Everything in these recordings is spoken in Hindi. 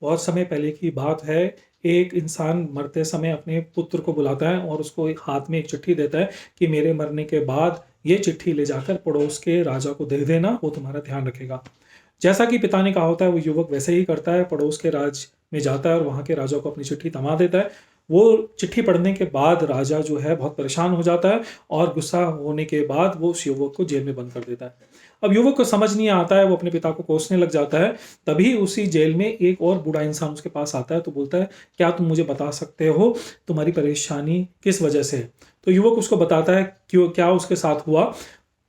बहुत समय पहले की बात है। एक इंसान मरते समय अपने पुत्र को बुलाता है और उसको एक हाथ में एक चिट्ठी देता है कि मेरे मरने के बाद ये चिट्ठी ले जाकर पड़ोस के राजा को दे देना, वो तुम्हारा ध्यान रखेगा। जैसा कि पिता ने कहा होता है वो युवक वैसे ही करता है, पड़ोस के राज में जाता है और वहाँ के राजा को अपनी चिट्ठी थमा देता है। वो चिट्ठी पढ़ने के बाद राजा जो है बहुत परेशान हो जाता है और गुस्सा होने के बाद वो उस युवक को जेल में बंद कर देता है। अब युवक को समझ नहीं आता है, वो अपने पिता को कोसने लग जाता है। तभी उसी जेल में एक और बूढ़ा इंसान उसके पास आता है, तो बोलता है क्या तुम मुझे बता सकते हो तुम्हारी परेशानी किस वजह से है? तो युवक उसको बताता है क्यों क्या उसके साथ हुआ।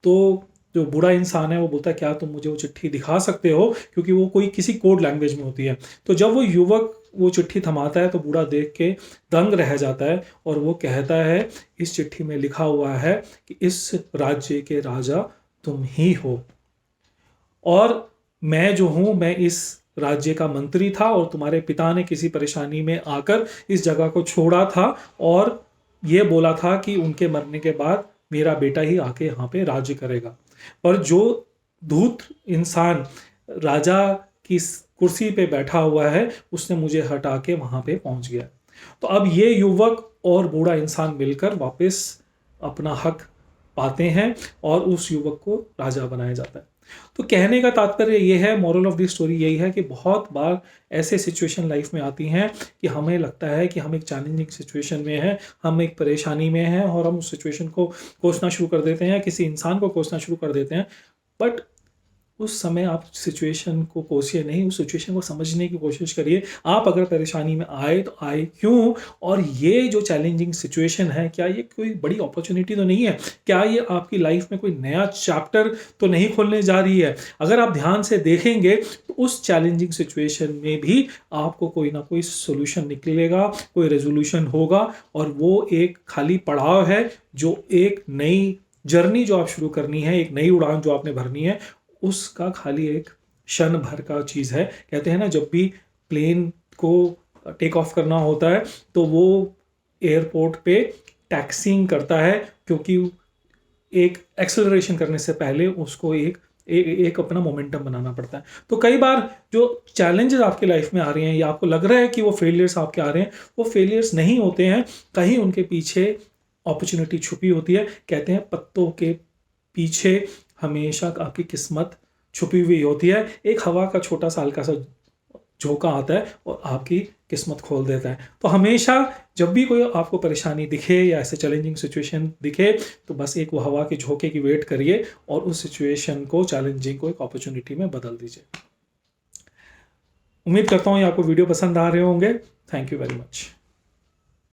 तो जो बूढ़ा इंसान है वो बोलता है क्या तुम मुझे वो चिट्ठी दिखा सकते हो, क्योंकि वो कोई किसी कोड लैंग्वेज में होती है। तो जब वो युवक वो चिट्ठी थमाता है तो बूढ़ा देख के दंग रह जाता है और वो कहता है इस चिट्ठी में लिखा हुआ है कि इस राज्य के राजा तुम ही हो और मैं जो हूँ मैं इस राज्य का मंत्री था और तुम्हारे पिता ने किसी परेशानी में आकर इस जगह को छोड़ा था और ये बोला था कि उनके मरने के बाद मेरा बेटा ही आके यहाँ पे राज्य करेगा। पर जो धूर्त इंसान राजा की कुर्सी पे बैठा हुआ है उसने मुझे हटा के वहाँ पे पहुँच गया। तो अब ये युवक और बूढ़ा इंसान मिलकर वापस अपना हक पाते हैं और उस युवक को राजा बनाया जाता है। तो कहने का तात्पर्य ये है, मोरल ऑफ द स्टोरी यही है कि बहुत बार ऐसे सिचुएशन लाइफ में आती हैं कि हमें लगता है कि हम एक चैलेंजिंग सिचुएशन में हैं, हम एक परेशानी में हैं और हम उस सिचुएशन को कोसना शुरू कर देते हैं, किसी इंसान को कोसना शुरू कर देते हैं। बट उस समय आप सिचुएशन को कोसिए नहीं, उस सिचुएशन को समझने की कोशिश करिए। आप अगर परेशानी में आए तो आए क्यों, और ये जो चैलेंजिंग सिचुएशन है क्या ये कोई बड़ी अपॉर्चुनिटी तो नहीं है, क्या ये आपकी लाइफ में कोई नया चैप्टर तो नहीं खोलने जा रही है। अगर आप ध्यान से देखेंगे तो उस चैलेंजिंग सिचुएशन में भी आपको कोई ना कोई सोल्यूशन निकलेगा, कोई रेजोल्यूशन होगा और वो एक खाली पड़ाव है जो एक नई जर्नी जो आप शुरू करनी है, एक नई उड़ान जो आपने भरनी है, उसका खाली एक क्षण भर का चीज़ है। कहते हैं ना जब भी प्लेन को टेक ऑफ करना होता है तो वो एयरपोर्ट पे टैक्सिंग करता है, क्योंकि एक एक्सेलरेशन करने से पहले उसको एक अपना मोमेंटम बनाना पड़ता है। तो कई बार जो चैलेंजेस आपकी लाइफ में आ रहे हैं या आपको लग रहा है कि वो फेलियर्स आपके आ रहे हैं, वो फेलियर्स नहीं होते हैं, कहीं उनके पीछे अपॉर्चुनिटी छुपी होती है। कहते हैं पत्तों के पीछे हमेशा आपकी किस्मत छुपी हुई होती है। एक हवा का छोटा सा हल्का सा झोंका आता है और आपकी किस्मत खोल देता है। तो हमेशा जब भी कोई आपको परेशानी दिखे या ऐसे चैलेंजिंग सिचुएशन दिखे तो बस एक वो हवा के झोंके की वेट करिए और उस सिचुएशन को, चैलेंजिंग को एक अपॉर्चुनिटी में बदल दीजिए। उम्मीद करता हूँ ये आपको वीडियो पसंद आ रहे होंगे। Thank you very much.